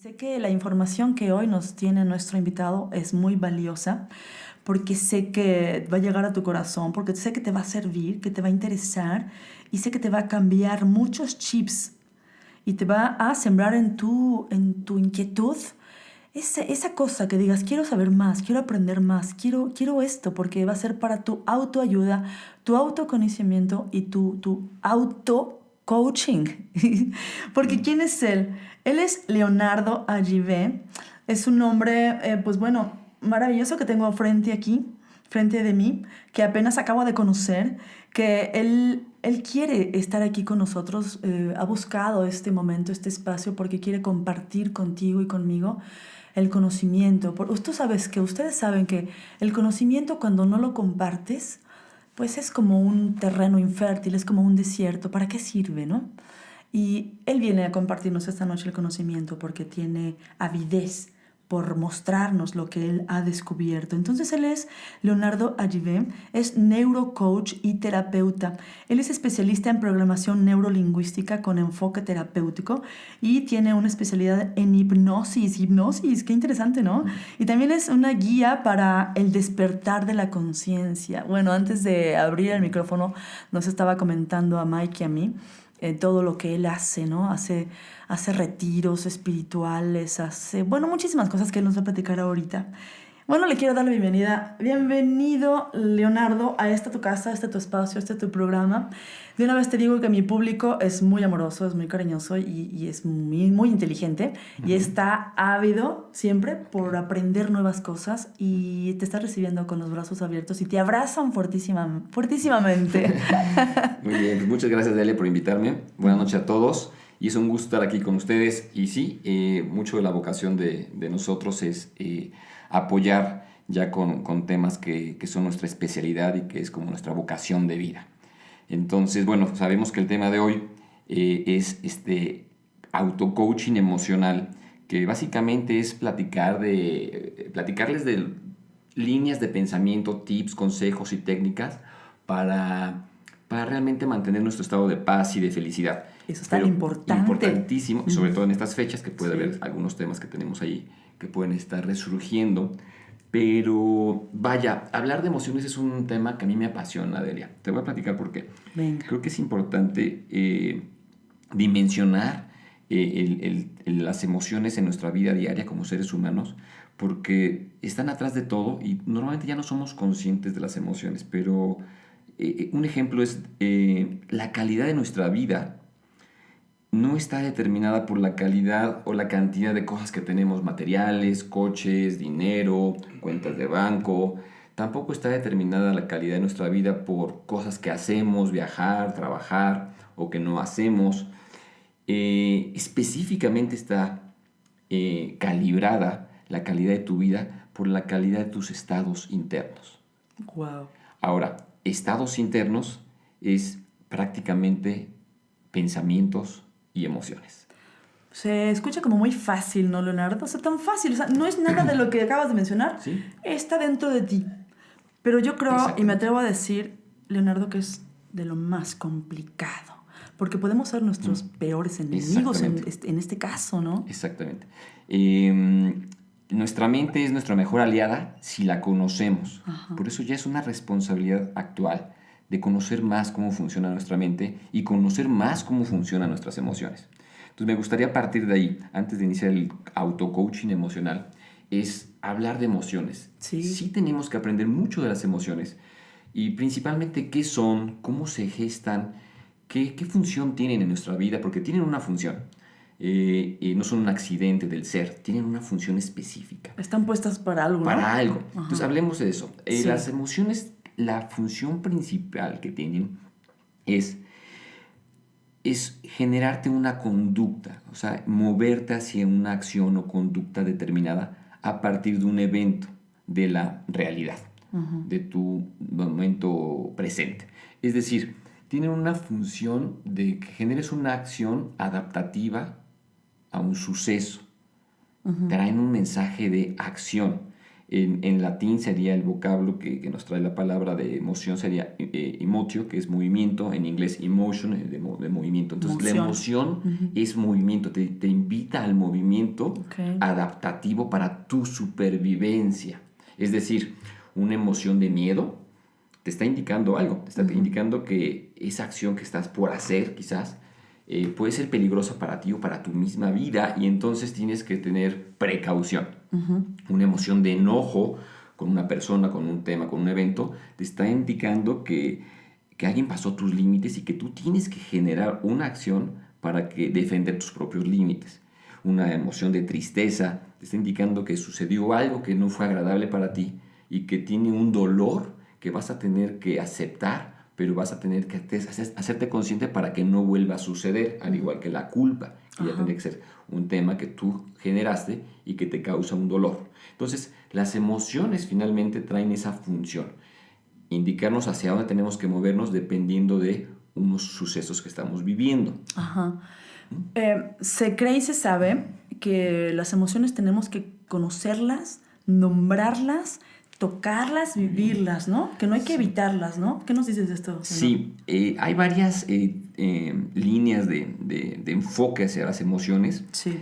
Sé que la información que hoy nos tiene nuestro invitado es muy valiosa porque sé que va a llegar a tu corazón, porque sé que te va a servir, que te va a interesar y sé que te va a cambiar muchos chips y te va a sembrar en tu inquietud esa cosa que digas, quiero saber más, quiero aprender más, quiero esto, porque va a ser para tu autoayuda, tu autoconocimiento y tu auto-coaching. Porque ¿quién es él? Él es Leonardo Agivé. Es un hombre, pues bueno, maravilloso que tengo frente de mí, que apenas acabo de conocer, que él quiere estar aquí con nosotros, ha buscado este momento, este espacio, porque quiere compartir contigo y conmigo el conocimiento. Ustedes saben que el conocimiento cuando no lo compartes, pues es como un terreno infértil, es como un desierto. ¿Para qué sirve, no? Y él viene a compartirnos esta noche el conocimiento porque tiene avidez por mostrarnos lo que él ha descubierto. Entonces él es Leonardo Agivé, es neurocoach y terapeuta. Él es especialista en programación neurolingüística con enfoque terapéutico y tiene una especialidad en hipnosis. Hipnosis, qué interesante, ¿no? Y también es una guía para el despertar de la conciencia. Bueno, antes de abrir el micrófono nos estaba comentando a Mike y a mí todo lo que él hace, ¿no? Hace retiros espirituales, bueno, muchísimas cosas que él nos va a platicar ahorita. Bueno, le quiero dar la bienvenida. Bienvenido, Leonardo, a esta tu casa, a este tu espacio, a este tu programa. De una vez te digo que mi público es muy amoroso, es muy cariñoso y es muy inteligente. Y está ávido siempre por aprender nuevas cosas y te está recibiendo con los brazos abiertos y te abrazan fuertísimamente. Muy bien, pues muchas gracias, Delia, por invitarme. Buenas noches a todos y es un gusto estar aquí con ustedes. Y sí, mucho de la vocación de nosotros es apoyar ya con temas que son nuestra especialidad y que es como nuestra vocación de vida. Entonces, bueno, sabemos que el tema de hoy es auto-coaching emocional, que básicamente es platicarles de líneas de pensamiento, tips, consejos y técnicas para realmente mantener nuestro estado de paz y de felicidad. Eso es tan importante. Importantísimo, sobre todo en estas fechas, que puede Sí. haber algunos temas que tenemos ahí que pueden estar resurgiendo. Pero vaya, hablar de emociones es un tema que a mí me apasiona, Delia. Te voy a platicar por qué. Venga. Creo que es importante dimensionar las emociones en nuestra vida diaria como seres humanos, porque están atrás de todo y normalmente ya no somos conscientes de las emociones, pero un ejemplo es la calidad de nuestra vida no está determinada por la calidad o la cantidad de cosas que tenemos, materiales, coches, dinero, cuentas de banco. Tampoco está determinada la calidad de nuestra vida por cosas que hacemos, viajar, trabajar o que no hacemos. Específicamente está calibrada la calidad de tu vida por la calidad de tus estados internos. Wow. Ahora, estados internos es prácticamente pensamientos y emociones. Se escucha como muy fácil, ¿no, Leonardo? O sea, tan fácil. O sea, no es nada de lo que acabas de mencionar. ¿Sí? Está dentro de ti. Pero yo creo, y Exactamente. me atrevo a decir, Leonardo, que es de lo más complicado. Porque podemos ser nuestros peores enemigos en este caso, ¿no? Exactamente. Nuestra mente es nuestra mejor aliada si la conocemos. Ajá. Por eso ya es una responsabilidad actual de conocer más cómo funciona nuestra mente y conocer más cómo funcionan nuestras emociones. Entonces me gustaría partir de ahí, antes de iniciar el auto-coaching emocional, es hablar de emociones. Sí. Sí tenemos que aprender mucho de las emociones y principalmente qué son, cómo se gestan, qué función tienen en nuestra vida, porque tienen una función. No son un accidente del ser, tienen una función específica. Están puestas para algo, ¿no? Para algo. Ajá. Entonces hablemos de eso. Sí. Las emociones, la función principal que tienen es generarte una conducta, o sea, moverte hacia una acción o conducta determinada a partir de un evento de la realidad, de tu momento presente. Es decir, tienen una función de que generes una acción adaptativa a un suceso. Traen un mensaje de acción. En latín sería el vocablo que nos trae la palabra de emoción, sería emotio, que es movimiento, en inglés emotion, de movimiento. Entonces la emoción es movimiento, te invita al movimiento adaptativo para tu supervivencia. Es decir, una emoción de miedo te está indicando algo, te está indicando que esa acción que estás por hacer quizás puede ser peligrosa para ti o para tu misma vida, y entonces tienes que tener precaución. Una emoción de enojo con una persona, con un tema, con un evento, te está indicando que alguien pasó tus límites y que tú tienes que generar una acción para defender tus propios límites. Una emoción de tristeza te está indicando que sucedió algo que no fue agradable para ti y que tiene un dolor que vas a tener que aceptar, pero vas a tener que hacerte consciente para que no vuelva a suceder, al igual que la culpa, que ya tendría que ser un tema que tú generaste y que te causa un dolor. Entonces, las emociones finalmente traen esa función, indicarnos hacia dónde tenemos que movernos dependiendo de unos sucesos que estamos viviendo. Se cree y se sabe que las emociones tenemos que conocerlas, nombrarlas, tocarlas, vivirlas, ¿no? Que no hay que evitarlas, ¿no? ¿Qué nos dices de esto? Sí, hay varias líneas de enfoque hacia las emociones. Sí.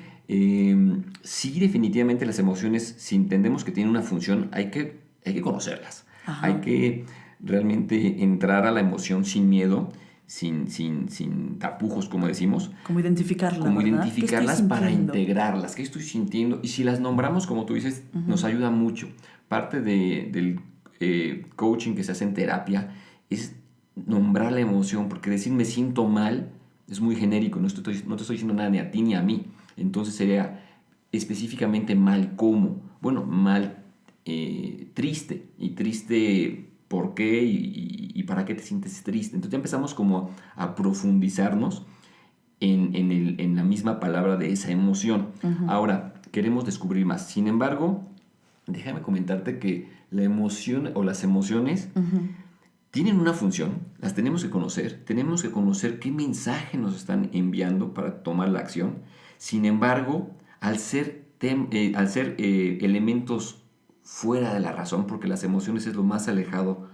Sí, definitivamente las emociones, si entendemos que tienen una función, hay que conocerlas. Hay que realmente entrar a la emoción sin miedo, sin tapujos, como decimos. Como identificarlas, como identificarlas para integrarlas. ¿Qué estoy sintiendo? Y si las nombramos, como tú dices, nos ayuda mucho. Parte del coaching que se hace en terapia es nombrar la emoción, porque decir me siento mal es muy genérico, no te estoy diciendo nada ni a ti ni a mí. Entonces sería específicamente mal cómo. Bueno, mal triste. Y triste, ¿por qué? Y ¿para qué te sientes triste? Entonces ya empezamos como a profundizarnos en la misma palabra de esa emoción. Ahora, queremos descubrir más. Sin embargo, déjame comentarte que la emoción o las emociones tienen una función, las tenemos que conocer qué mensaje nos están enviando para tomar la acción. Sin embargo, al ser elementos fuera de la razón, porque las emociones es lo más alejado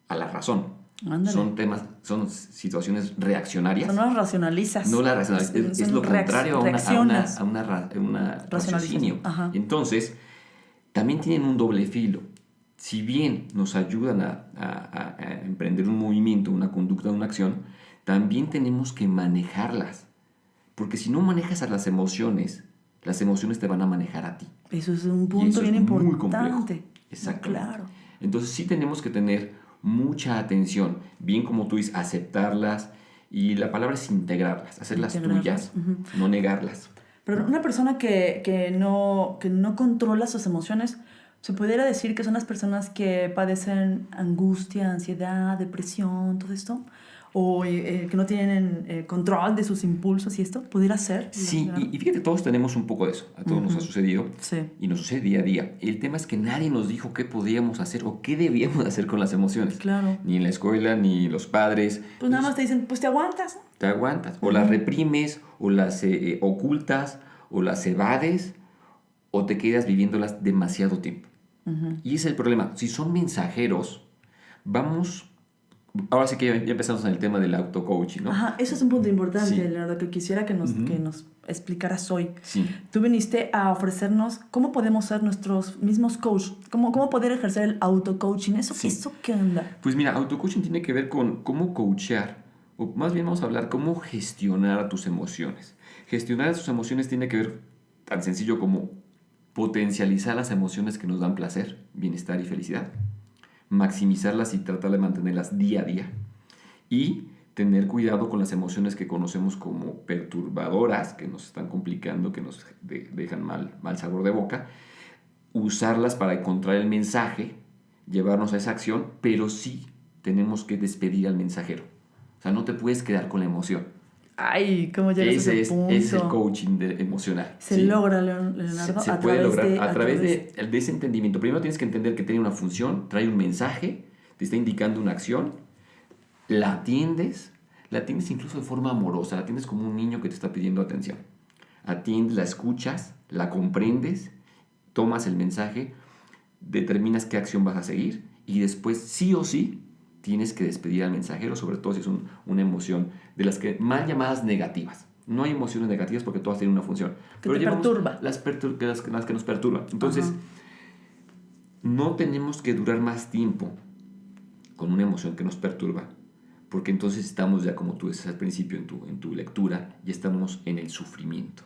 a la razón. Ándale. Son situaciones reaccionarias. No las racionalizas. No las racionalizas. Es lo contrario a una raciocinio. Entonces, también tienen un doble filo. Si bien nos ayudan a emprender un movimiento, una conducta, una acción, también tenemos que manejarlas. Porque si no manejas a las emociones te van a manejar a ti. Eso es un punto bien importante. Muy complejo. Exactamente. Claro. Entonces sí tenemos que tener mucha atención, bien como tú dices, aceptarlas, y la palabra es integrarlas, hacerlas tuyas, no negarlas. Pero una persona que no controla sus emociones, ¿se pudiera decir que son las personas que padecen angustia, ansiedad, depresión, todo esto? ¿O que no tienen control de sus impulsos y esto? ¿Pudiera ser? Sí, y fíjate, todos tenemos un poco de eso. A todos nos ha sucedido. Sí. Y nos sucede día a día. El tema es que nadie nos dijo qué podíamos hacer o qué debíamos hacer con las emociones. Claro. Ni en la escuela, ni los padres. Pues nada más te dicen, pues te aguantas. Te aguantas. O las reprimes, o las ocultas, o las evades, o te quedas viviéndolas demasiado tiempo. Y ese es el problema. Si son mensajeros, ahora sí que ya empezamos en el tema del auto-coaching, ¿no? Eso es un punto importante, sí. Leonardo, que quisiera que nos explicaras hoy. Sí. Tú viniste a ofrecernos cómo podemos ser nuestros mismos coach, cómo poder ejercer el auto-coaching. ¿Eso qué onda? Pues mira, auto-coaching tiene que ver con cómo coachear, o más bien vamos a hablar cómo gestionar a tus emociones. Gestionar a tus emociones tiene que ver tan sencillo como potencializar las emociones que nos dan placer, bienestar y felicidad, maximizarlas y tratar de mantenerlas día a día, y tener cuidado con las emociones que conocemos como perturbadoras, que nos están complicando, que nos dejan mal sabor de boca, usarlas para encontrar el mensaje, llevarnos a esa acción, pero sí tenemos que despedir al mensajero. O sea, no te puedes quedar con la emoción. Ay, ¿cómo llegas a ese punto? Ese es el coaching emocional. Se logra, Leonardo, se puede lograr a través de ese entendimiento. Primero tienes que entender que tiene una función, trae un mensaje, te está indicando una acción, la atiendes incluso de forma amorosa, la atiendes como un niño que te está pidiendo atención. Atiendes, la escuchas, la comprendes, tomas el mensaje, determinas qué acción vas a seguir y después sí o sí tienes que despedir al mensajero, sobre todo si es una emoción de las que mal llamadas negativas. No hay emociones negativas porque todas tienen una función. Que pero te perturba. las que nos perturban. Entonces, no tenemos que durar más tiempo con una emoción que nos perturba, porque entonces estamos ya, como tú decías al principio en tu lectura, ya estamos en el sufrimiento.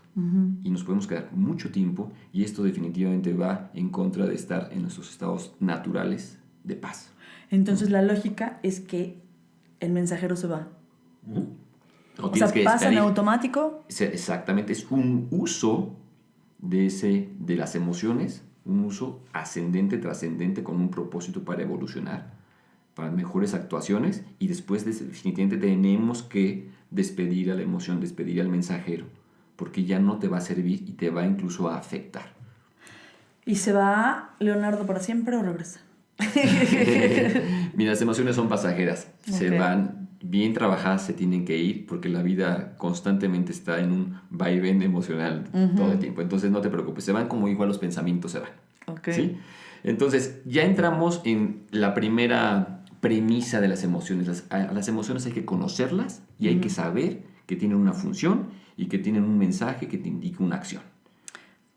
Y nos podemos quedar mucho tiempo y esto definitivamente va en contra de estar en nuestros estados naturales de paz. Entonces la lógica es que el mensajero se va. No O sea, que pasa en despedir. automático. Exactamente, es un uso de las emociones, un uso ascendente, trascendente, con un propósito para evolucionar, para mejores actuaciones, y después definitivamente tenemos que despedir a la emoción, despedir al mensajero, porque ya no te va a servir y te va incluso a afectar. ¿Y se va Leonardo para siempre o regresa? Mira, las emociones son pasajeras, se van, bien trabajadas se tienen que ir, porque la vida constantemente está en un vaivén emocional todo el tiempo. Entonces no te preocupes, se van como igual los pensamientos se van. ¿Sí? Entonces ya entramos en la primera premisa de las emociones. Las emociones hay que conocerlas y hay que saber que tienen una función y que tienen un mensaje que te indica una acción.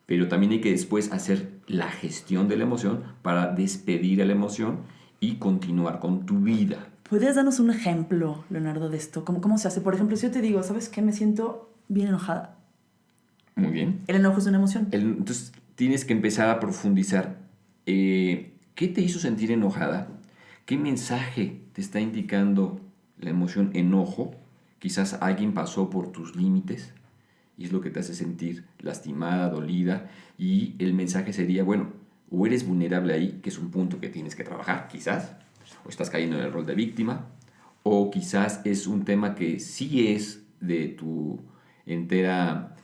Pero también hay que después hacer la gestión de la emoción para despedir a la emoción y continuar con tu vida. ¿Podrías darnos un ejemplo, Leonardo, de esto? ¿Cómo se hace? Por ejemplo, si yo te digo, ¿sabes qué? Me siento bien enojada. Muy bien. El enojo es una emoción. Entonces tienes que empezar a profundizar. ¿Qué te hizo sentir enojada? ¿Qué mensaje te está indicando la emoción enojo? Quizás alguien pasó por tus límites y es lo que te hace sentir lastimada, dolida, y el mensaje sería, bueno, o eres vulnerable ahí, que es un punto que tienes que trabajar, quizás, o estás cayendo en el rol de víctima, o quizás es un tema que sí es de tu entera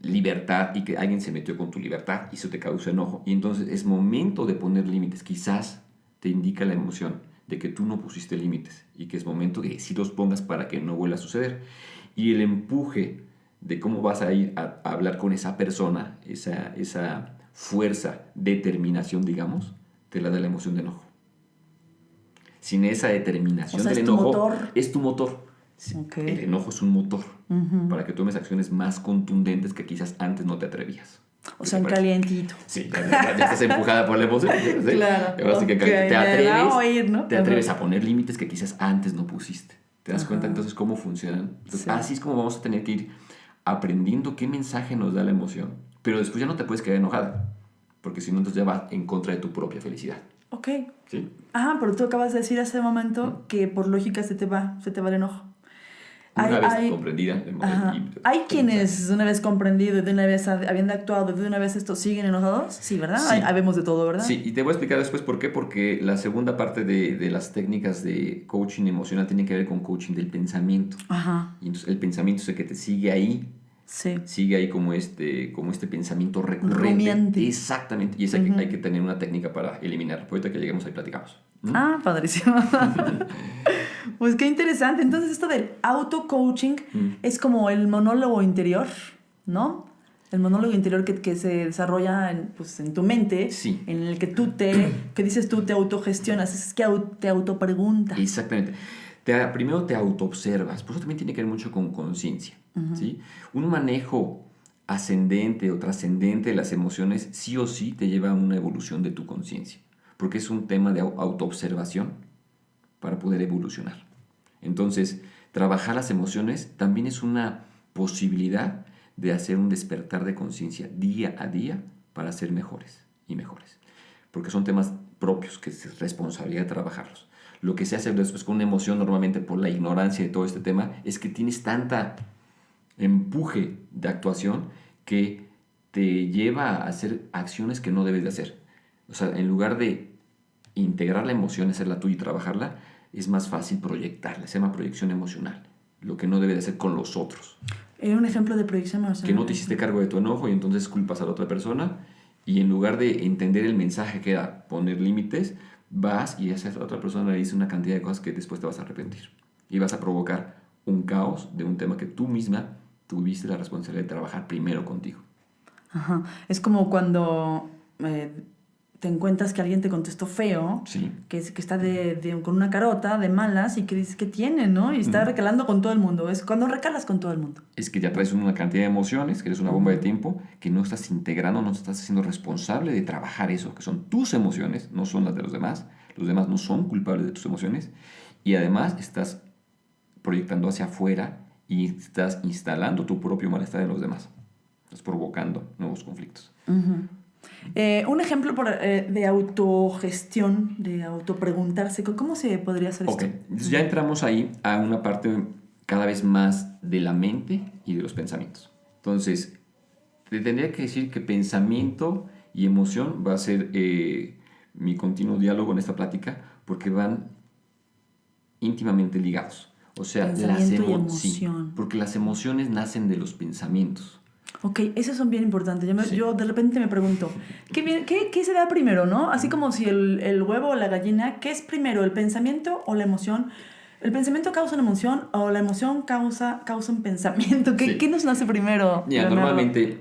libertad y que alguien se metió con tu libertad y eso te causa enojo, y entonces es momento de poner límites. Quizás te indica la emoción de que tú no pusiste límites y que es momento de que sí los pongas para que no vuelva a suceder. Y el empuje de cómo vas a ir a hablar con esa persona, esa fuerza, determinación, digamos, te la da la emoción de enojo. Sin esa determinación del enojo, es tu motor. Okay. El enojo es un motor para que tomes acciones más contundentes que quizás antes no te atrevías. O sea, en calientito. Sí, ya estás empujada por la emoción. ¿Sí? Claro. Ahora sí que te atreves a poner límites que quizás antes no pusiste. ¿Te das cuenta entonces cómo funcionan? Entonces, así es como vamos a tener que ir aprendiendo qué mensaje nos da la emoción. Pero después ya no te puedes quedar enojada, porque si no, entonces ya va en contra de tu propia felicidad. Ok. ¿Sí? Pero tú acabas de decir hace un momento que por lógica se te va el enojo. Una vez comprendida. ¿Hay quienes una vez comprendido, de una vez habiendo actuado, de una vez esto, siguen enojados? Sí, ¿verdad? Sí. Habemos de todo, ¿verdad? Sí, y te voy a explicar después por qué. Porque la segunda parte de las técnicas de coaching emocional tiene que ver con coaching del pensamiento. Y entonces el pensamiento es el que te sigue ahí. Sí. Sigue ahí como este pensamiento recurrente. Rumiante. Exactamente. Y hay que tener una técnica para eliminarlo. Ahorita que lleguemos ahí platicamos. Padrísimo. Pues qué interesante. Entonces esto del auto-coaching es como el monólogo interior, ¿no? El monólogo interior que se desarrolla en tu mente, sí. En el que que dices tú, te autogestionas, es que te autopreguntas. Exactamente. Primero te autoobservas, por eso también tiene que ver mucho con conciencia. ¿Sí? Un manejo ascendente o trascendente de las emociones sí o sí te lleva a una evolución de tu conciencia, porque es un tema de autoobservación para poder evolucionar. Entonces, trabajar las emociones también es una posibilidad de hacer un despertar de conciencia día a día para ser mejores y mejores, porque son temas propios que es responsabilidad de trabajarlos. Lo que se hace después con una emoción, normalmente por la ignorancia de todo este tema, es que tienes tanta empuje de actuación que te lleva a hacer acciones que no debes de hacer. O sea, en lugar de integrar la emoción, hacerla tuya y trabajarla, es más fácil proyectarla. Se llama proyección emocional, lo que no debes de hacer con los otros. Un ejemplo de proyección emocional. Que no te hiciste cargo de tu enojo y entonces culpas a la otra persona, y en lugar de entender el mensaje que era poner límites, vas y a esa otra persona le dices una cantidad de cosas que después te vas a arrepentir. Y vas a provocar un caos de un tema que tú misma tuviste la responsabilidad de trabajar primero contigo. Es como cuando te encuentras que alguien te contestó feo, Sí. que está con una carota de malas y que dices que tiene, ¿no? Y está recalando con todo el mundo. Es cuando recalas con todo el mundo. Es que ya traes una cantidad de emociones, que eres una bomba de tiempo, que no estás integrando, no estás haciendo responsable de trabajar eso, que son tus emociones, no son las de los demás. Los demás no son culpables de tus emociones. Y además estás proyectando hacia afuera y estás instalando tu propio malestar en los demás. Estás provocando nuevos conflictos. Un ejemplo de autogestión, de autopreguntarse, ¿cómo se podría hacer Ok, esto? entonces ya entramos ahí a una parte cada vez más de la mente y de los pensamientos. Entonces, te tendría que decir que pensamiento y emoción va a ser mi continuo diálogo en esta plática porque van íntimamente ligados. O sea, Pensamiento y sí, emoción. porque las emociones nacen de los pensamientos. Ok, esos son bien importantes. Sí. Yo de repente me pregunto, ¿qué se da primero, no? Así como si el huevo o la gallina, ¿qué es primero, el pensamiento o la emoción? ¿El pensamiento causa una emoción o la emoción causa un pensamiento? Sí. ¿Qué nos nace primero, Ya, Leonardo? normalmente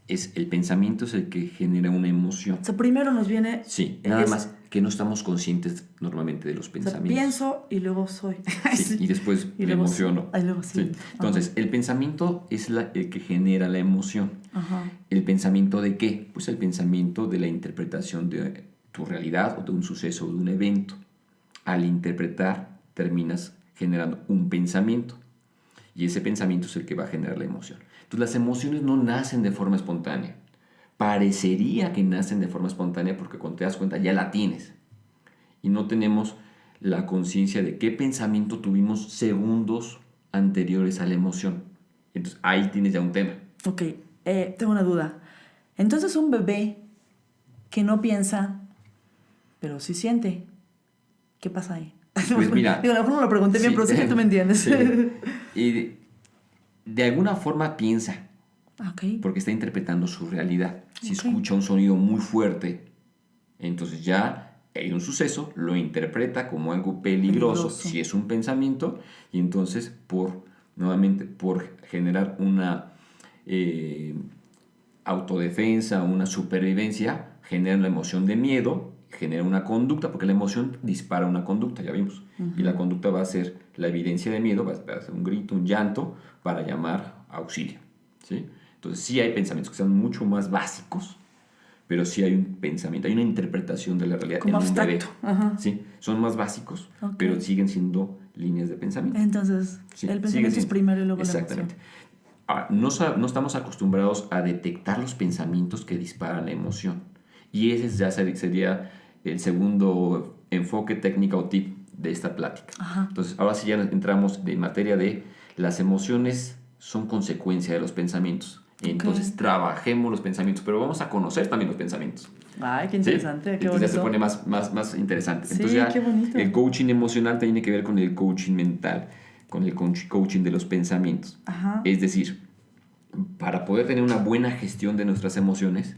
el pensamiento es el que genera una emoción. O sea, primero nos viene... Sí, nada más que no estamos conscientes normalmente de los O sea, pensamientos. pienso y luego soy. Sí, y después Y me luego emociono. sí. Luego sí. Entonces, el pensamiento es el que genera la emoción. Ajá. ¿El pensamiento de qué? Pues el pensamiento de la interpretación de tu realidad o de un suceso o de un evento. Al interpretar, terminas generando un pensamiento. Y ese pensamiento es el que va a generar la emoción. Entonces, las emociones no nacen de forma espontánea. Parecería que nacen de forma espontánea porque cuando te das cuenta ya la tienes. Y no tenemos la conciencia de qué pensamiento tuvimos segundos anteriores a la emoción. Entonces ahí tienes ya un tema. Ok, tengo una duda. Entonces un bebé que no piensa, pero sí siente, ¿qué pasa ahí? Pues mira... Digo, a lo mejor no lo pregunté bien, sí, pero sé que tú me entiendes. sí. Y de alguna forma piensa, Ok. porque está interpretando su realidad. Si Ok. escucha un sonido muy fuerte, entonces ya hay un suceso, lo interpreta como algo peligroso, si es un pensamiento, y entonces nuevamente por generar una autodefensa, una supervivencia, genera la emoción de miedo, genera una conducta, porque la emoción dispara una conducta, ya vimos, y la conducta va a ser la evidencia de miedo, va a ser un grito, un llanto, para llamar auxilio, ¿sí? Entonces sí hay pensamientos que son mucho más básicos, pero sí hay un pensamiento, hay una interpretación de la realidad Como en un bebé. abstracto. Sí, son más básicos, Ok. pero siguen siendo líneas de pensamiento. Entonces, Sí, el pensamiento es primero y luego exactamente. la emoción. Ahora, no estamos acostumbrados a detectar los pensamientos que disparan la emoción. Y ese ya sería el segundo enfoque, técnica o tip de esta plática. Ajá. Entonces, ahora sí ya entramos en materia de las emociones son consecuencia de los pensamientos. Entonces, trabajemos los pensamientos, pero vamos a conocer también los pensamientos. Ay, qué interesante, ¿Sí? qué Entonces bonito. ya se pone más interesante. Sí, Entonces ya qué bonito. el coaching emocional tiene que ver con el coaching mental, con el coaching de los pensamientos. Ajá. Es decir, para poder tener una buena gestión de nuestras emociones,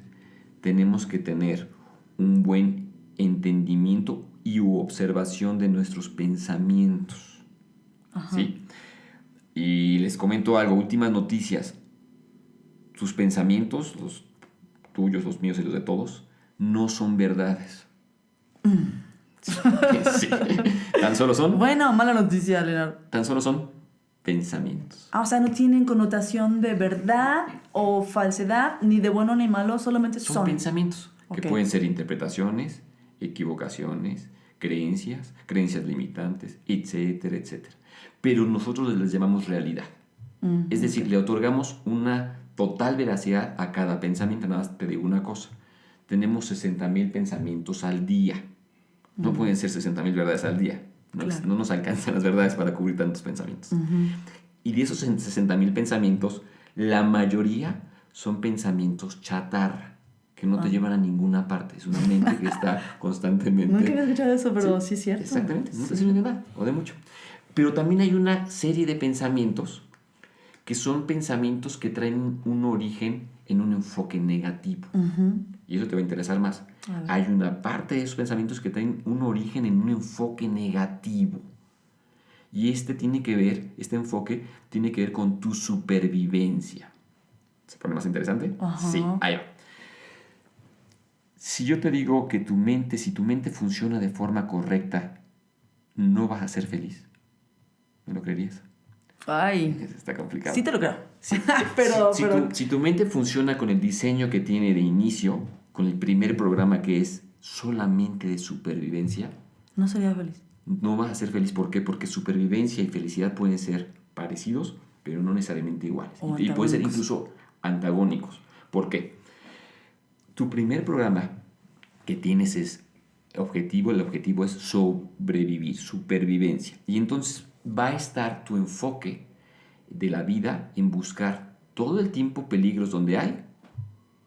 tenemos que tener un buen entendimiento y observación de nuestros pensamientos. Ajá. ¿Sí? Y les comento algo, últimas noticias. Tus pensamientos, los tuyos, los míos y los de todos, no son verdades. Sí. Tan solo son... Buena o mala noticia, Leonardo. Tan solo son pensamientos. O sea, no tienen connotación de verdad o falsedad, ni de bueno ni malo, solamente Son pensamientos que pueden ser interpretaciones, equivocaciones, creencias limitantes, etcétera, etcétera. Pero nosotros les llamamos realidad. Es decir, le otorgamos una total veracidad a cada pensamiento. Nada más te digo una cosa. Tenemos 60,000 pensamientos al día. No pueden ser 60,000 verdades al día. No nos alcanzan las verdades para cubrir tantos pensamientos. Y de esos 60,000 pensamientos, la mayoría son pensamientos chatarra, que no te llevan a ninguna parte. Es una mente que está constantemente... Nunca había escuchado eso, pero sí es cierto. Exactamente, no te sirven de nada o de mucho. Pero también hay una serie de pensamientos que son pensamientos que traen un origen en un enfoque negativo. Y eso te va a interesar más. Hay una parte de esos pensamientos que traen un origen en un enfoque negativo. Y este enfoque tiene que ver con tu supervivencia. ¿Se pone más interesante? Ajá. Sí, ahí va. Si yo te digo que si tu mente funciona de forma correcta, no vas a ser feliz. ¿Me lo creerías? Ay, Está complicado. sí te lo creo. Si, pero, si pero si tu mente funciona con el diseño que tiene de inicio, con el primer programa que es solamente de supervivencia, no sería feliz. no vas a ser feliz. ¿Por qué? Porque supervivencia y felicidad pueden ser parecidos, pero no necesariamente iguales. O Y pueden ser antagónicos. incluso antagónicos. ¿Por qué? Tu primer programa que tienes es el objetivo es sobrevivir, supervivencia. Y entonces va a estar tu enfoque de la vida en buscar todo el tiempo peligros donde hay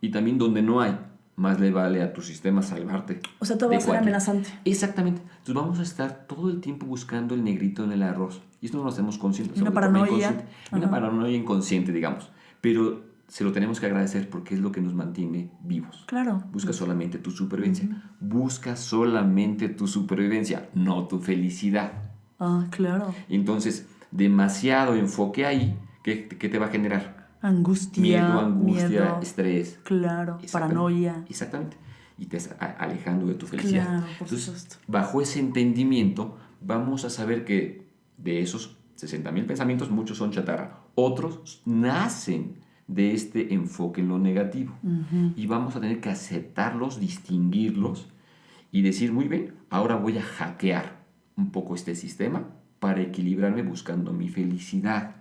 y también donde no hay. Más le vale a tu sistema salvarte. O sea, todo va a ser amenazante. Exactamente. Entonces vamos a estar todo el tiempo buscando el negrito en el arroz. Y esto no lo hacemos conscientes. Una paranoia. Una paranoia inconsciente, digamos. Pero se lo tenemos que agradecer porque es lo que nos mantiene vivos. Claro. Busca solamente tu supervivencia. Busca solamente tu supervivencia, no tu felicidad. Ah, claro. Entonces, demasiado enfoque ahí, ¿qué te va a generar? Angustia. Miedo, estrés. Claro, paranoia. Exactamente. Y te está alejando de tu felicidad. Claro, por Entonces, supuesto. bajo ese entendimiento, vamos a saber que de esos 60,000 pensamientos, muchos son chatarra. Otros nacen de este enfoque en lo negativo. Y vamos a tener que aceptarlos, distinguirlos y decir, muy bien, ahora voy a hackear un poco este sistema para equilibrarme buscando mi felicidad.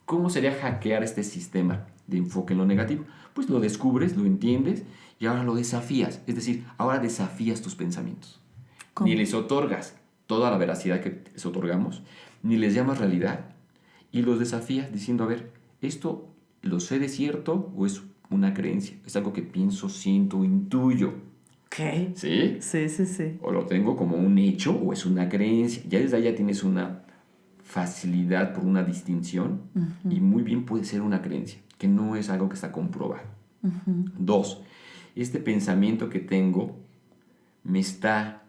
¿Cómo sería hackear este sistema de enfoque en lo negativo? Pues lo descubres, lo entiendes y ahora lo desafías. Es decir, ahora desafías tus pensamientos. ¿Cómo? Ni les otorgas toda la veracidad que les otorgamos, ni les llamas realidad y los desafías diciendo, a ver, ¿esto lo sé de cierto o es una creencia? Es algo que pienso, siento, intuyo. ¿Qué? ¿Sí? Sí. O lo tengo como un hecho o es una creencia. Ya desde ahí ya tienes una facilidad por una distinción y muy bien puede ser una creencia, que no es algo que está comprobado. 2, este pensamiento que tengo me está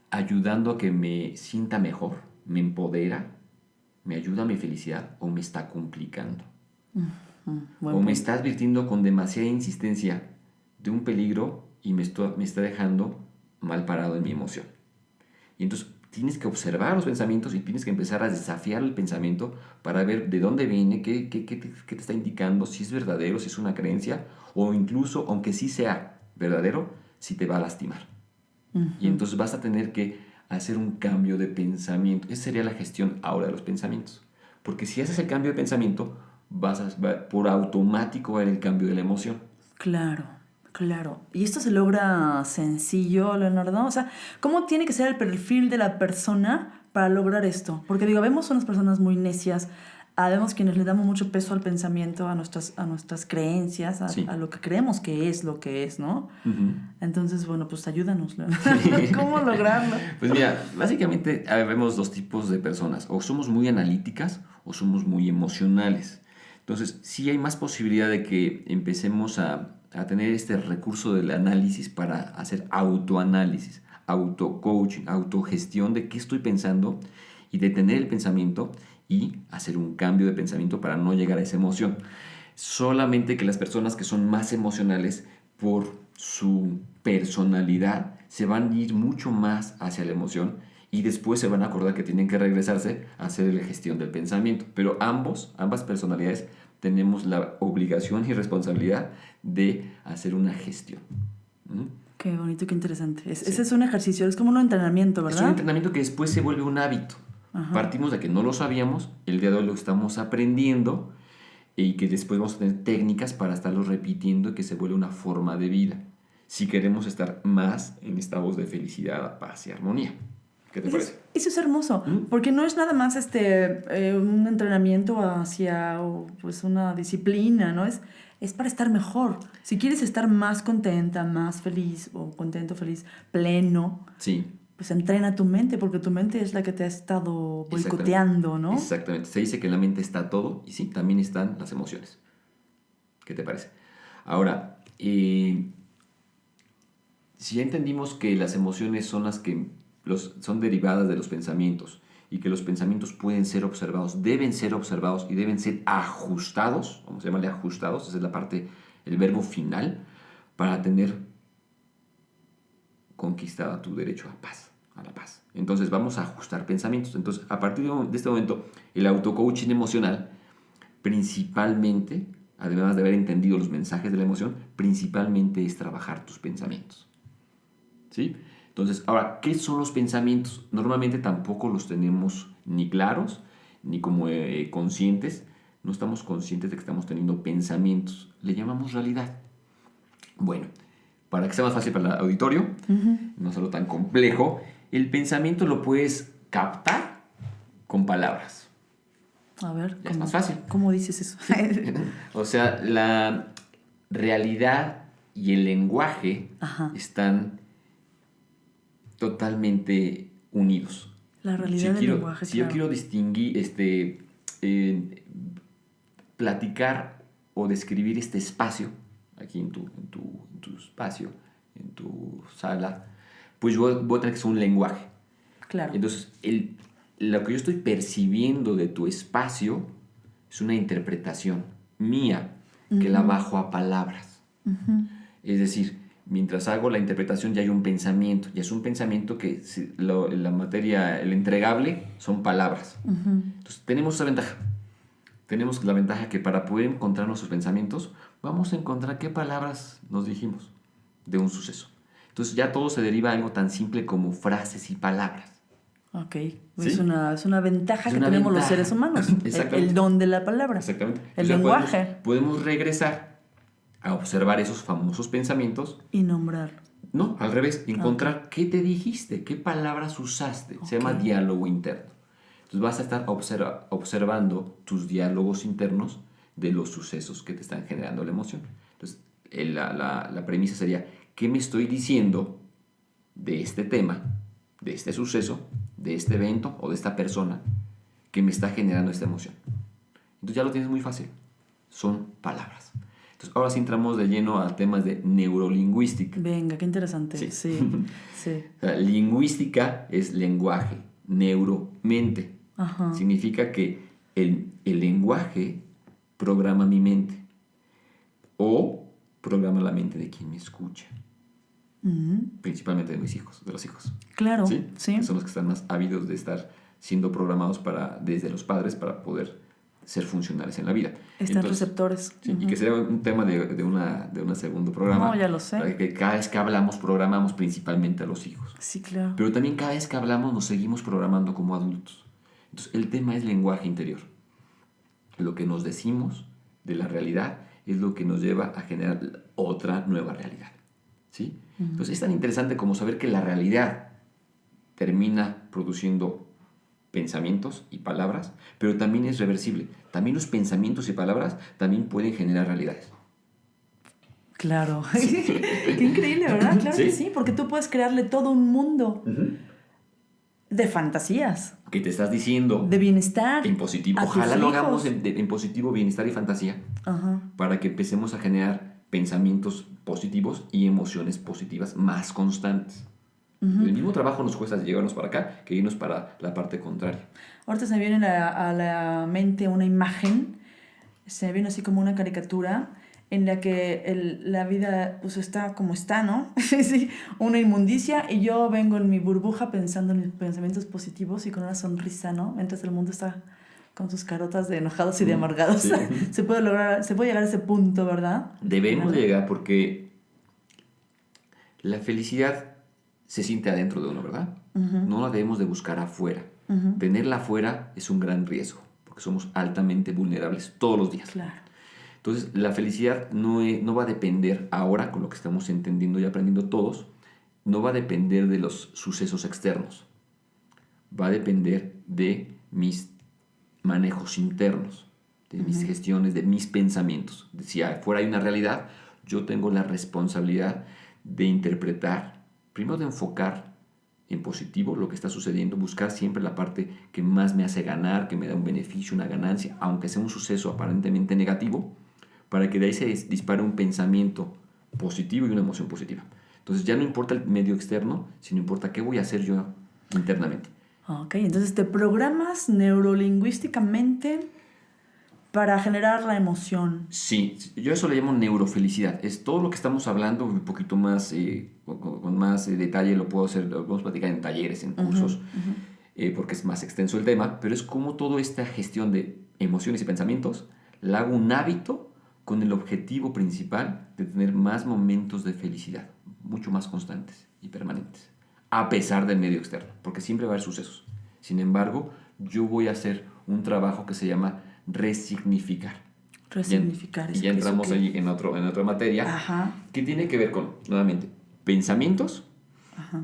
ayudando a que me sienta mejor, me empodera, me ayuda a mi felicidad o me está complicando. O me está advirtiendo con demasiada insistencia de un peligro y me está dejando mal parado en mi emoción. Y entonces tienes que observar los pensamientos y tienes que empezar a desafiar el pensamiento para ver de dónde viene, qué te está indicando, si es verdadero, si es una creencia, o incluso, aunque sí sea verdadero, si te va a lastimar. Y entonces vas a tener que hacer un cambio de pensamiento. Esa sería la gestión ahora de los pensamientos. Porque si haces el cambio de pensamiento, por automático va a haber el cambio de la emoción. Claro. ¿Y esto se logra sencillo, Leonardo? O sea, ¿cómo tiene que ser el perfil de la persona para lograr esto? Porque digo, vemos unas personas muy necias, vemos quienes le damos mucho peso al pensamiento, a nuestras creencias, Sí. a lo que creemos que es lo que es, ¿no? Entonces, bueno, pues ayúdanos, Leonardo. ¿Cómo lograrlo? Pues mira, básicamente vemos dos tipos de personas. O somos muy analíticas o somos muy emocionales. Entonces, sí hay más posibilidad de que empecemos a tener este recurso del análisis para hacer autoanálisis, autocoaching, autogestión de qué estoy pensando y detener el pensamiento y hacer un cambio de pensamiento para no llegar a esa emoción. Solamente que las personas que son más emocionales por su personalidad se van a ir mucho más hacia la emoción y después se van a acordar que tienen que regresarse a hacer la gestión del pensamiento. Pero ambas personalidades tenemos la obligación y responsabilidad de hacer una gestión. Qué bonito, qué interesante. Ese es un ejercicio, es como un entrenamiento, ¿verdad? Es un entrenamiento que después se vuelve un hábito. Partimos de que no lo sabíamos, el día de hoy lo estamos aprendiendo y que después vamos a tener técnicas para estarlo repitiendo y que se vuelve una forma de vida. Si queremos estar más en estados de felicidad, paz y armonía. ¿Qué te parece? Eso es hermoso, porque no es nada más un entrenamiento hacia pues una disciplina, ¿no? Es para estar mejor. Si quieres estar más contenta, más feliz, o contento, feliz, pleno, sí, pues entrena tu mente, porque tu mente es la que te ha estado boicoteando, ¿no? Exactamente. Se dice que en la mente está todo y sí, también están las emociones. ¿Qué te parece? Ahora, si ya entendimos que las emociones son las que son derivadas de los pensamientos y que los pensamientos pueden ser observados, deben ser observados y deben ser ajustados, vamos a llamarle ajustados, esa es la parte, el verbo final, para tener conquistada tu derecho a la paz. Entonces vamos a ajustar pensamientos. Entonces, a partir de este momento, el auto-coaching emocional, principalmente, además de haber entendido los mensajes de la emoción, principalmente es trabajar tus pensamientos. ¿Sí? Entonces, ahora, ¿qué son los pensamientos? Normalmente tampoco los tenemos ni claros, ni como conscientes. No estamos conscientes de que estamos teniendo pensamientos. Le llamamos realidad. Bueno, para que sea más fácil para el auditorio, no solo tan complejo, el pensamiento lo puedes captar con palabras. A ver, ya es más fácil. ¿Cómo dices eso? O sea, la realidad y el lenguaje están totalmente unidos. La realidad del lenguaje, si yo quiero distinguir, platicar o describir este espacio, aquí en tu espacio, en tu sala, pues voy a tener que ser un lenguaje. Claro. Entonces, lo que yo estoy percibiendo de tu espacio es una interpretación mía que la bajo a palabras. Es decir, mientras hago la interpretación ya hay un pensamiento, y es un pensamiento que la materia, el entregable, son palabras. Entonces, tenemos esa ventaja. Tenemos la ventaja que para poder encontrar nuestros pensamientos, vamos a encontrar qué palabras nos dijimos de un suceso. Entonces ya todo se deriva a algo tan simple como frases y palabras. Ok, ¿sí? es una ventaja que tenemos los seres humanos. El don de la palabra. Exactamente. El lenguaje. Podemos regresar a observar esos famosos pensamientos. Y nombrar. No, al revés, encontrar qué te dijiste, qué palabras usaste. Se llama diálogo interno. Entonces vas a estar observando tus diálogos internos de los sucesos que te están generando la emoción. Entonces la premisa sería, ¿qué me estoy diciendo de este tema, de este suceso, de este evento o de esta persona que me está generando esta emoción? Entonces ya lo tienes muy fácil. Son palabras. Entonces ahora sí entramos de lleno a temas de neurolingüística. Venga, qué interesante. Sí. O sea, lingüística es lenguaje, neuro, mente. Significa que el lenguaje programa mi mente o programa la mente de quien me escucha. Principalmente de mis hijos, de los hijos. Claro, sí. Sí. Son los que están más ávidos de estar siendo programados desde los padres para poder ser funcionales en la vida. Están receptores. Sí, y que sería un tema de un segundo programa. No, ya lo sé. Para que cada vez que hablamos, programamos principalmente a los hijos. Sí, claro. Pero también cada vez que hablamos nos seguimos programando como adultos. Entonces, el tema es lenguaje interior. Lo que nos decimos de la realidad es lo que nos lleva a generar otra nueva realidad. ¿Sí? Entonces, es tan interesante como saber que la realidad termina produciendo pensamientos y palabras, pero también es reversible. También los pensamientos y palabras también pueden generar realidades. Claro. Qué increíble, ¿verdad? Claro que sí, porque tú puedes crearle todo un mundo de fantasías. Que te estás diciendo. De bienestar. En positivo. Ojalá lo hagamos en positivo, bienestar y fantasía. Para que empecemos a generar pensamientos positivos y emociones positivas más constantes. El mismo trabajo nos cuesta llevarnos para acá que irnos para la parte contraria. Ahorita se me viene a la mente una imagen, se me viene así como una caricatura en la que la vida pues está como está, ¿no? Sí, una inmundicia y yo vengo en mi burbuja pensando en pensamientos positivos y con una sonrisa, ¿no? Mientras el mundo está con sus carotas de enojados y de amargados. Sí. Se puede llegar a ese punto, ¿verdad? Debemos llegar porque la felicidad se siente adentro de uno, ¿verdad? No la debemos de buscar afuera. Tenerla afuera es un gran riesgo, porque somos altamente vulnerables todos los días. Claro. Entonces, la felicidad no va a depender ahora, con lo que estamos entendiendo y aprendiendo todos, no va a depender de los sucesos externos. Va a depender de mis manejos internos, de mis gestiones, de mis pensamientos. Si afuera hay una realidad, yo tengo la responsabilidad de interpretar, primero de enfocar en positivo lo que está sucediendo, buscar siempre la parte que más me hace ganar, que me da un beneficio, una ganancia, aunque sea un suceso aparentemente negativo, para que de ahí se dispare un pensamiento positivo y una emoción positiva. Entonces ya no importa el medio externo, sino importa qué voy a hacer yo internamente. Ok, entonces te programas neurolingüísticamente para generar la emoción. Sí, yo eso le llamo neurofelicidad. Es todo lo que estamos hablando, un poquito más, con más detalle lo podemos platicar en talleres, en cursos, porque es más extenso el tema, pero es como toda esta gestión de emociones y pensamientos la hago un hábito con el objetivo principal de tener más momentos de felicidad, mucho más constantes y permanentes, a pesar del medio externo, porque siempre va a haber sucesos. Sin embargo, yo voy a hacer un trabajo que se llama resignificar. Resignificar. Y ya entramos ahí en otra materia. Ajá. Que tiene que ver con, nuevamente, pensamientos. Ajá.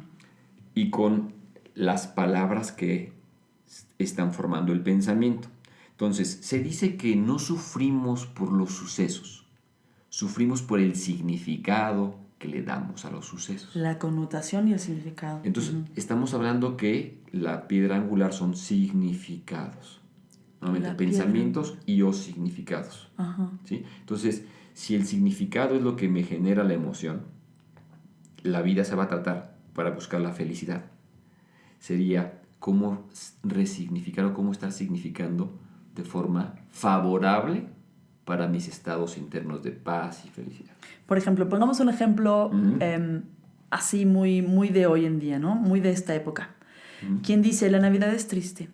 Y con las palabras que están formando el pensamiento. Entonces, se dice que no sufrimos por los sucesos, sufrimos por el significado que le damos a los sucesos. La connotación y el significado. Entonces, estamos hablando que la piedra angular son significados. Nuevamente, pensamientos y o significados. Ajá. ¿Sí? Entonces, si el significado es lo que me genera la emoción, la vida se va a tratar para buscar la felicidad. Sería cómo resignificar o cómo estar significando de forma favorable para mis estados internos de paz y felicidad. Por ejemplo, pongamos un ejemplo así muy, muy de hoy en día, ¿no? Muy de esta época. ¿Quién dice la Navidad es triste?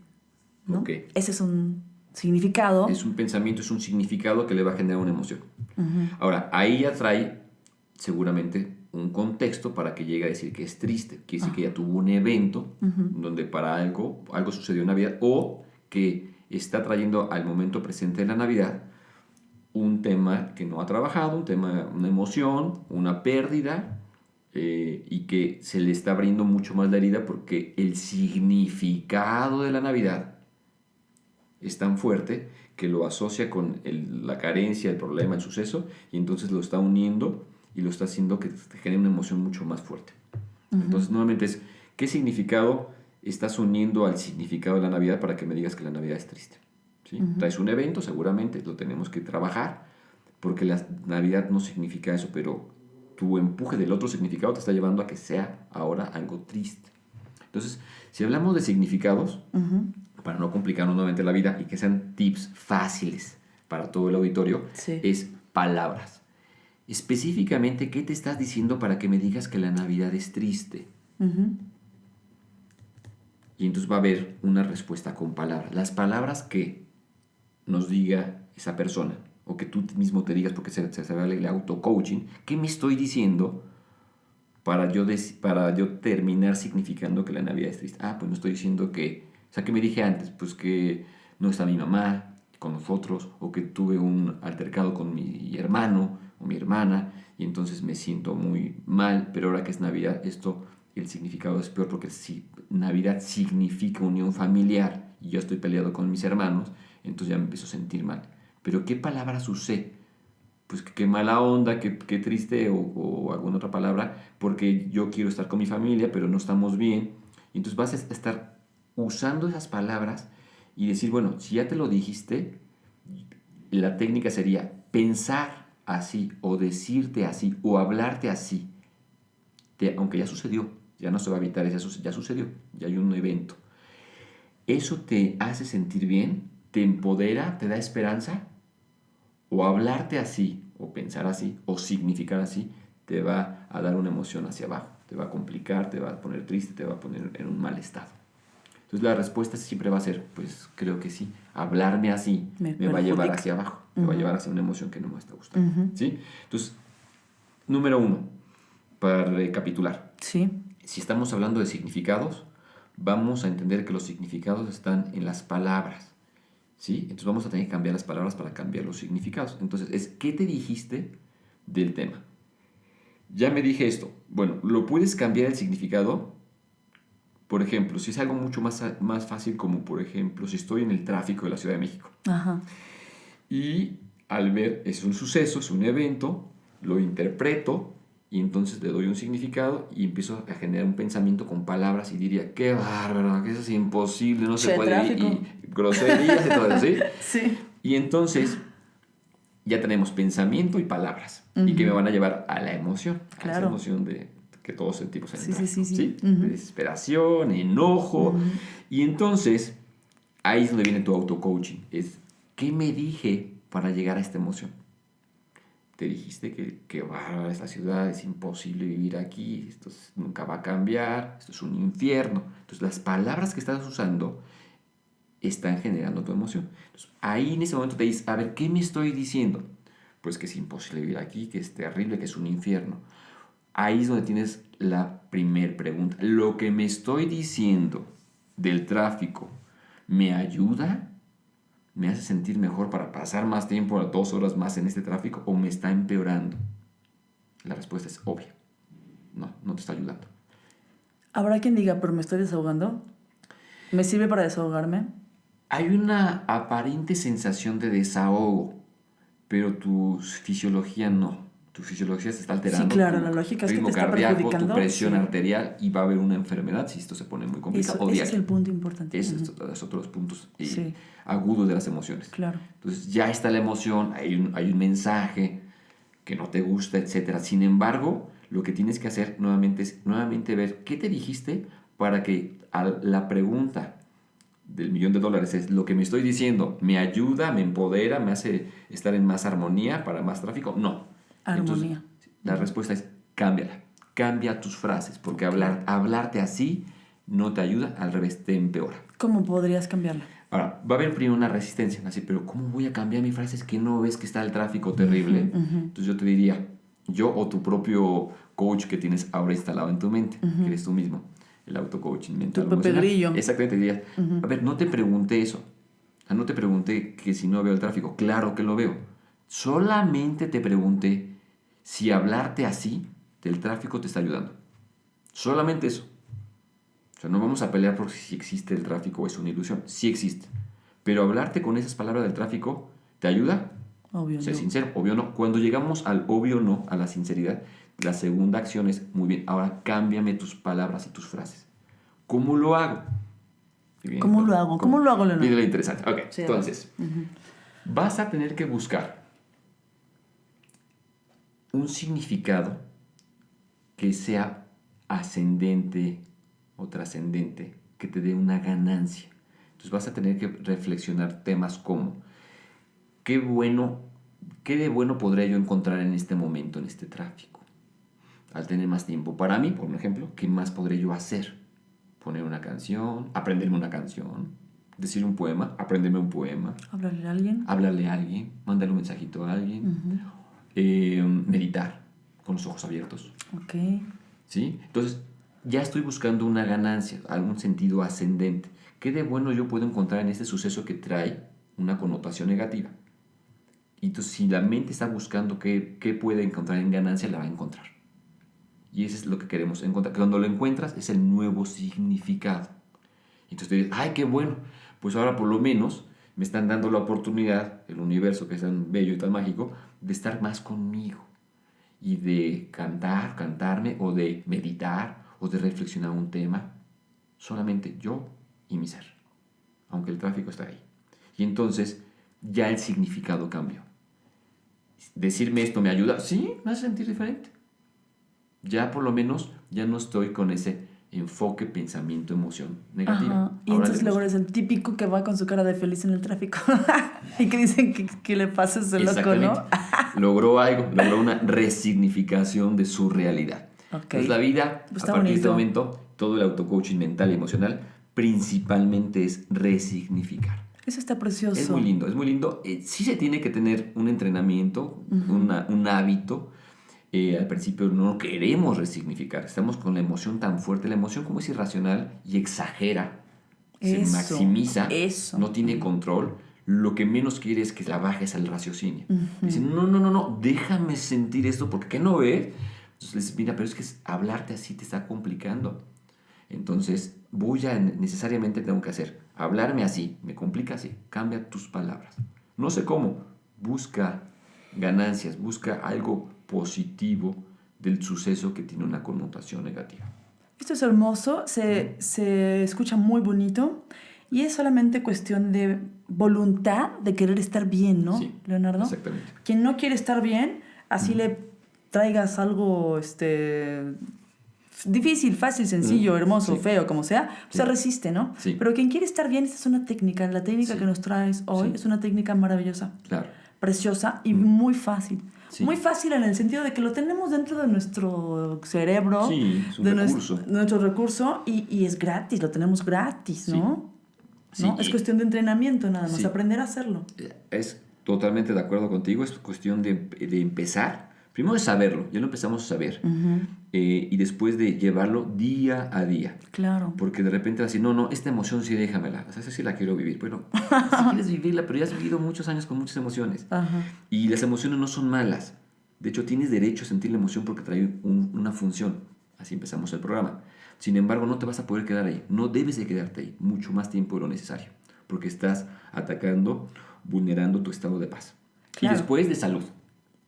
¿No? Okay. Ese es un significado. Es un pensamiento, es un significado que le va a generar una emoción. Ahora, ahí ya trae seguramente un contexto para que llegue a decir que es triste. Quiere decir que ya tuvo un evento donde para algo sucedió en Navidad, o que está trayendo al momento presente de la Navidad un tema que no ha trabajado, un tema, una emoción, una pérdida, y que se le está abriendo mucho más la herida porque el significado de la Navidad es tan fuerte que lo asocia con la carencia, el problema, el suceso, y entonces lo está uniendo y lo está haciendo que te genere una emoción mucho más fuerte. Entonces, nuevamente es, ¿qué significado estás uniendo al significado de la Navidad para que me digas que la Navidad es triste? ¿Sí? Traes un evento, seguramente lo tenemos que trabajar, porque la Navidad no significa eso, pero tu empuje del otro significado te está llevando a que sea ahora algo triste. Entonces, si hablamos de significados, para no complicarnos nuevamente la vida y que sean tips fáciles para todo el auditorio, es palabras. Específicamente, ¿qué te estás diciendo para que me digas que la Navidad es triste? Y entonces va a haber una respuesta con palabras. Las palabras que nos diga esa persona, o que tú mismo te digas, porque se habla el auto-coaching, ¿qué me estoy diciendo para yo terminar significando que la Navidad es triste? Pues no estoy diciendo que, o sea, ¿qué me dije antes? Pues que no está mi mamá con nosotros, o que tuve un altercado con mi hermano o mi hermana, y entonces me siento muy mal, pero ahora que es Navidad, el significado es peor, porque si Navidad significa unión familiar, y yo estoy peleado con mis hermanos, entonces ya me empiezo a sentir mal. Pero ¿qué palabras usé? Pues qué mala onda, qué triste, o alguna otra palabra, porque yo quiero estar con mi familia, pero no estamos bien. Y entonces vas a estar usando esas palabras y decir, bueno, si ya te lo dijiste, la técnica sería pensar así, o decirte así, o hablarte así, aunque ya sucedió, ya no se va a evitar, ya sucedió, ya hay un evento. ¿Eso te hace sentir bien? ¿Te empodera? ¿Te da esperanza? O hablarte así, o pensar así, o significar así, te va a dar una emoción hacia abajo, te va a complicar, te va a poner triste, te va a poner en un mal estado. Entonces la respuesta siempre va a ser, pues creo que sí, hablarme así me va a llevar hacia abajo, me va a llevar hacia una emoción que no me está gustando. ¿Sí? Entonces, número 1, para recapitular. Sí. Si estamos hablando de significados, vamos a entender que los significados están en las palabras. ¿Sí? Entonces vamos a tener que cambiar las palabras para cambiar los significados. Entonces, ¿qué te dijiste del tema? Ya me dije esto. Bueno, ¿lo puedes cambiar el significado? Por ejemplo, si es algo mucho más fácil, como por ejemplo, si estoy en el tráfico de la Ciudad de México. Y al ver, es un suceso, es un evento, lo interpreto, y entonces le doy un significado y empiezo a generar un pensamiento con palabras y diría, qué bárbaro, que eso es imposible, no se puede, y groserías y todo eso, ¿sí? Sí. Y entonces ya tenemos pensamiento y palabras, y que me van a llevar a la emoción, a esa emoción que todos sentimos en el tráfico, ¿sí? De desesperación, enojo, y entonces ahí es donde viene tu auto-coaching, es ¿qué me dije para llegar a esta emoción? Te dijiste que esta ciudad es imposible vivir aquí, nunca va a cambiar, esto es un infierno. Entonces las palabras que estás usando están generando tu emoción. Entonces, ahí en ese momento te dices, a ver, ¿qué me estoy diciendo? Pues que es imposible vivir aquí, que es terrible, que es un infierno. Ahí es donde tienes la primer pregunta. ¿Lo que me estoy diciendo del tráfico me ayuda? ¿Me hace sentir mejor para pasar más tiempo, 2 horas más en este tráfico, o me está empeorando? La respuesta es obvia. No te está ayudando. Habrá quien diga, pero me estoy desahogando. ¿Me sirve para desahogarme? Hay una aparente sensación de desahogo, pero tu fisiología no. Tu fisiología se está alterando. Sí, claro, la lógica es que te está cardíaco, perjudicando. tu presión arterial, y va a haber una enfermedad si esto se pone muy complicado. Ese es el punto importante. Ese es otro de los puntos agudos de las emociones. Claro. Entonces ya está la emoción, hay un mensaje que no te gusta, etc. Sin embargo, lo que tienes que hacer nuevamente es ver qué te dijiste para que a la pregunta del $1,000,000 es: ¿lo que me estoy diciendo me ayuda, me empodera, me hace estar en más armonía para más tráfico? No. Armonía. Entonces, la respuesta es: cámbiala. Cambia tus frases, porque hablarte así no te ayuda, al revés, te empeora. ¿Cómo podrías cambiarla? Ahora, va a haber primero una resistencia, así, pero ¿cómo voy a cambiar mi frase? Es que no ves que está el tráfico terrible. Entonces yo te diría, yo o tu propio coach que tienes ahora instalado en tu mente, que eres tú mismo, el auto-coaching mental. Tu Pepe Grillo. Exactamente, dirías, a ver, no te pregunté eso. No te pregunté que si no veo el tráfico. Claro que lo veo. Solamente te pregunté si hablarte así del tráfico te está ayudando. Solamente eso. O sea, no vamos a pelear por si existe el tráfico o es una ilusión. Sí existe. Pero hablarte con esas palabras del tráfico, ¿te ayuda? Obvio Ser no. sincero, obvio no. Cuando llegamos al obvio no, a la sinceridad, la segunda acción es: muy bien, ahora cámbiame tus palabras y tus frases. ¿Cómo lo hago? ¿Cómo lo hago? ¿Cómo lo hago, Leonardo? Viene lo interesante. Ok, Sí, entonces, vas a tener que buscar un significado que sea ascendente o trascendente, que te dé una ganancia. Entonces vas a tener que reflexionar temas como: ¿qué de bueno podría yo encontrar en este momento, en este tráfico? Al tener más tiempo para mí, por ejemplo, ¿qué más podré yo hacer? Poner una canción, aprenderme una canción, decir un poema, aprenderme un poema. ¿Hablarle a alguien? Hablarle a alguien, mandarle un mensajito a alguien. Meditar con los ojos abiertos. Ok. ¿Sí? Entonces, ya estoy buscando una ganancia, algún sentido ascendente. ¿Qué de bueno yo puedo encontrar en este suceso que trae una connotación negativa? Y entonces, si la mente está buscando qué puede encontrar en ganancia, la va a encontrar. Y eso es lo que queremos encontrar. Cuando lo encuentras, es el nuevo significado. Entonces te dices: ¡ay, qué bueno! Pues ahora por lo menos me están dando la oportunidad, el universo que es tan bello y tan mágico, de estar más conmigo. Y de cantarme, o de meditar, o de reflexionar un tema. Solamente yo y mi ser. Aunque el tráfico está ahí. Y entonces ya el significado cambió. Decirme esto me ayuda. Sí, me hace sentir diferente. Ya por lo menos ya no estoy con ese enfoque, pensamiento, emoción negativa. Ajá. Y ahora entonces luego eres el típico que va con su cara de feliz en el tráfico y que dicen que le pasa ese loco, ¿no? Logró una resignificación de su realidad. Okay. Entonces la vida, Pues a partir de este momento, todo el auto-coaching mental y emocional, principalmente es resignificar. Eso está precioso. Es muy lindo, es muy lindo. Sí se tiene que tener un entrenamiento, un hábito. Al principio no queremos resignificar, estamos con la emoción tan fuerte. La emoción, como es irracional y exagera, se maximiza, no tiene control, lo que menos quiere es que la bajes al raciocinio. Dice: no, déjame sentir esto, porque ¿qué no ves? Entonces les dice: mira, pero es que hablarte así te está complicando. Entonces necesariamente tengo que hacer hablarme así, me complica así, cambia tus palabras. No sé cómo, busca ganancias, busca algo positivo del suceso que tiene una connotación negativa. Esto es hermoso, se escucha muy bonito y es solamente cuestión de voluntad de querer estar bien, ¿no, sí, Leonardo? Exactamente. Quien no quiere estar bien, así le traigas algo difícil, fácil, sencillo, hermoso, Sí. feo, como sea, Sí. se resiste, ¿no? Sí. Pero quien quiere estar bien, esta es una técnica. La técnica Sí. que nos traes hoy Sí. es una técnica maravillosa, Claro. preciosa y muy fácil. Sí. Muy fácil en el sentido de que lo tenemos dentro de nuestro cerebro, Sí, es un de recurso. nuestro recurso y es gratis, lo tenemos gratis, ¿no? Sí, ¿No? Es cuestión de entrenamiento nada más, Sí. aprender a hacerlo. Es totalmente de acuerdo contigo, es cuestión de empezar. Primero de saberlo, ya lo empezamos a saber. Y después de llevarlo día a día. Claro. Porque de repente vas a decir, no, esta emoción sí déjamela. O sea, esa sí la quiero vivir. Bueno, sí quieres vivirla, pero ya has vivido muchos años con muchas emociones. Ajá. Y las emociones no son malas. De hecho, tienes derecho a sentir la emoción porque trae una función. Así empezamos el programa. Sin embargo, no te vas a poder quedar ahí. No debes de quedarte ahí mucho más tiempo de lo necesario. Porque estás atacando, vulnerando tu estado de paz. Claro. Y después de salud,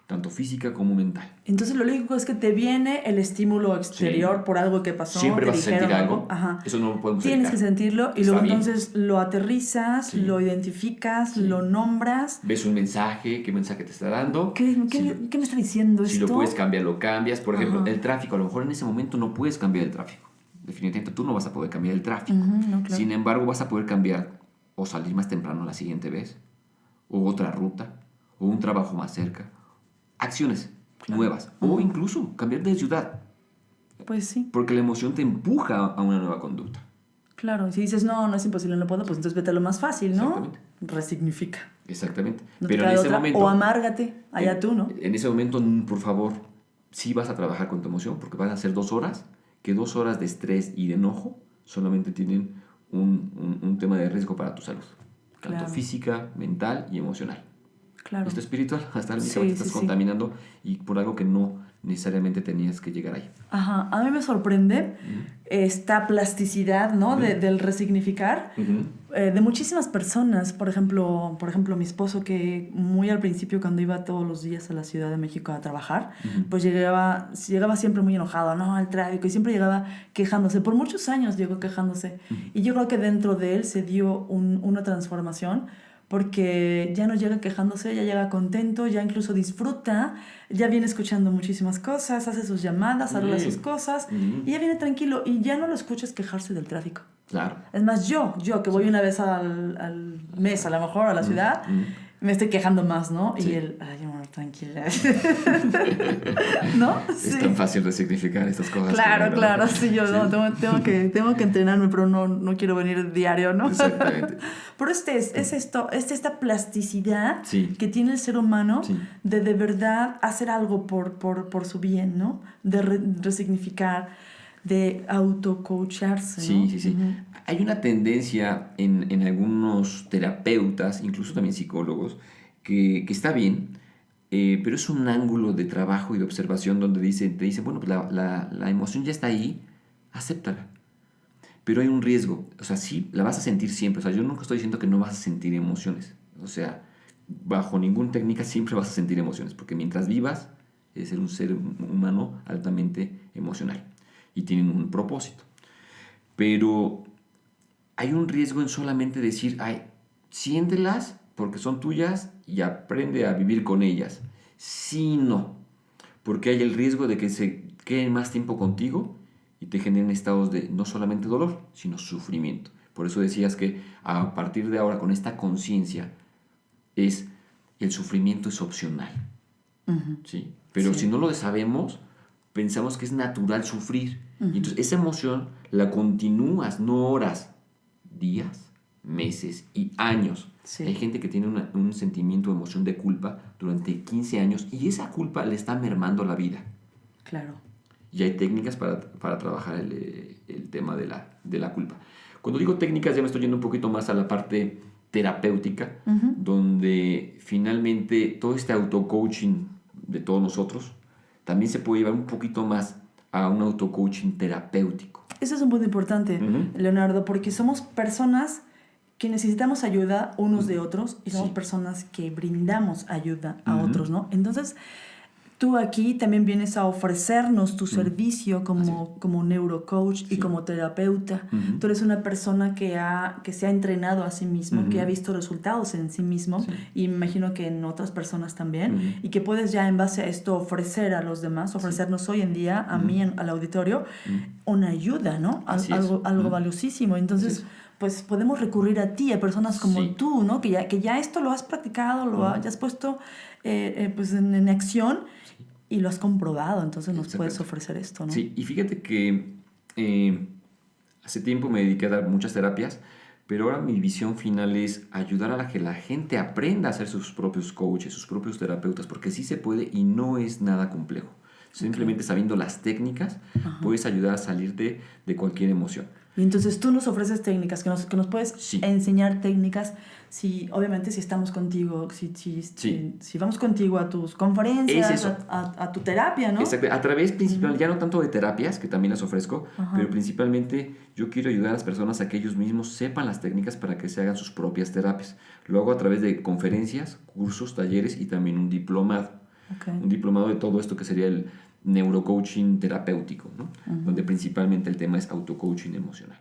tanto física como mental. Entonces lo lógico es que te viene el estímulo exterior Sí. por algo que pasó. Siempre te vas a sentir dijeron algo. Ajá. Eso no lo podemos Tienes evitar. que sentirlo y Está luego bien. entonces lo aterrizas, Sí. lo identificas, Sí. lo nombras. Ves un mensaje, qué mensaje te está dando. ¿Qué Si me está diciendo Si esto? lo puedes cambiar, lo cambias. Por ejemplo, Ajá. el tráfico. A lo mejor en ese momento no puedes cambiar el tráfico. Definitivamente tú no vas a poder cambiar el tráfico. No, claro. Sin embargo, vas a poder cambiar o salir más temprano la siguiente vez, o otra ruta, o un trabajo más cerca. Acciones nuevas. O incluso cambiar de ciudad. Pues sí, Porque la emoción te empuja a una nueva conducta. claro. Y si dices, no es imposible, no puedo, pues entonces vete a lo más fácil, ¿no? Exactamente. Resignifica. Exactamente. No te Pero en queda ese otra. momento... O amárgate, allá tú, ¿no? En ese momento, por favor, sí vas a trabajar con tu emoción, porque van a ser 2 horas, que 2 horas de estrés y de enojo solamente tienen un tema de riesgo para tu salud. Tanto Claro. física, mental y emocional. Claro. Esto espiritual, hasta el Sí, mismo te sí, estás sí. contaminando y por algo que no necesariamente tenías que llegar ahí. Ajá. A mí me sorprende esta plasticidad, ¿no? Del resignificar. De muchísimas personas, por ejemplo, mi esposo, que muy al principio cuando iba todos los días a la Ciudad de México a trabajar, pues llegaba siempre muy enojado, ¿no? Al tráfico, y siempre llegaba quejándose. Por muchos años llegó quejándose. Y yo creo que dentro de él se dio una transformación, porque ya no llega quejándose, ya llega contento, ya incluso disfruta, ya viene escuchando muchísimas cosas, hace sus llamadas, arregla sus cosas, y ya viene tranquilo, y ya no lo escuchas quejarse del tráfico. Claro. Es más, yo que voy una vez al mes, a lo mejor, a la ciudad, me estoy quejando más, ¿no? Sí. Y él, ay, amor, tranquila. ¿No? Es tan fácil resignificar estas cosas. Claro, sí, yo Sí. no, tengo que entrenarme, pero no quiero venir diario, ¿no? Exactamente. Pero es esta plasticidad Sí. que tiene el ser humano Sí. de verdad hacer algo por su bien, ¿no? De resignificar, de autocoacharse, ¿no? Sí. Hay una tendencia en algunos terapeutas, incluso también psicólogos, que está bien, pero es un ángulo de trabajo y de observación donde te dicen, bueno, pues la emoción ya está ahí, acéptala. Pero hay un riesgo, o sea, sí, la vas a sentir siempre. O sea, yo nunca estoy diciendo que no vas a sentir emociones. O sea, bajo ninguna técnica siempre vas a sentir emociones, porque mientras vivas, es ser un ser humano altamente emocional y tienen un propósito. Pero hay un riesgo en solamente decir, ay, siéntelas porque son tuyas y aprende a vivir con ellas. Sí, no. Porque hay el riesgo de que se queden más tiempo contigo y te generen estados de no solamente dolor, sino sufrimiento. Por eso decías que a partir de ahora, con esta conciencia, el sufrimiento es opcional. ¿Sí? Pero Sí. si no lo sabemos, pensamos que es natural sufrir. Y entonces esa emoción la continúas, no horas, días, meses y años. Sí. Hay gente que tiene un sentimiento de emoción de culpa durante 15 años y esa culpa le está mermando la vida. Claro. Y hay técnicas para trabajar el tema de la culpa. Cuando digo técnicas ya me estoy yendo un poquito más a la parte terapéutica, donde finalmente todo este auto-coaching de todos nosotros también se puede llevar un poquito más a un auto-coaching terapéutico. Eso es un punto importante, Leonardo, porque somos personas que necesitamos ayuda unos de otros y somos personas que brindamos ayuda a otros, ¿no? Entonces, tú aquí también vienes a ofrecernos tu servicio como neurocoach y como terapeuta. Tú eres una persona que se ha entrenado a sí mismo, que ha visto resultados en sí mismo, y me imagino que en otras personas también, y que puedes ya en base a esto ofrecer a los demás, ofrecernos hoy en día, a mí, al auditorio, una ayuda, ¿no? Algo valiosísimo. Entonces, pues podemos recurrir a ti, a personas como tú, ¿no? Que ya esto lo has practicado, ya has puesto pues en acción y lo has comprobado, entonces nos puedes ofrecer esto, ¿no? Sí, y fíjate que hace tiempo me dediqué a dar muchas terapias, pero ahora mi visión final es ayudar a que la gente aprenda a ser sus propios coaches, sus propios terapeutas, porque sí se puede y no es nada complejo. Simplemente sabiendo las técnicas, puedes ayudar a salirte de cualquier emoción. Y entonces tú nos ofreces técnicas, que nos puedes enseñar técnicas, obviamente si estamos contigo, si vamos contigo a tus conferencias, a tu terapia, ¿no? Exacto, a través principal, ya no tanto de terapias, que también las ofrezco, pero principalmente yo quiero ayudar a las personas a que ellos mismos sepan las técnicas para que se hagan sus propias terapias. Lo hago a través de conferencias, cursos, talleres y también un diplomado. Un diplomado de todo esto que sería el neurocoaching terapéutico, ¿no? Donde principalmente el tema es autocoaching emocional.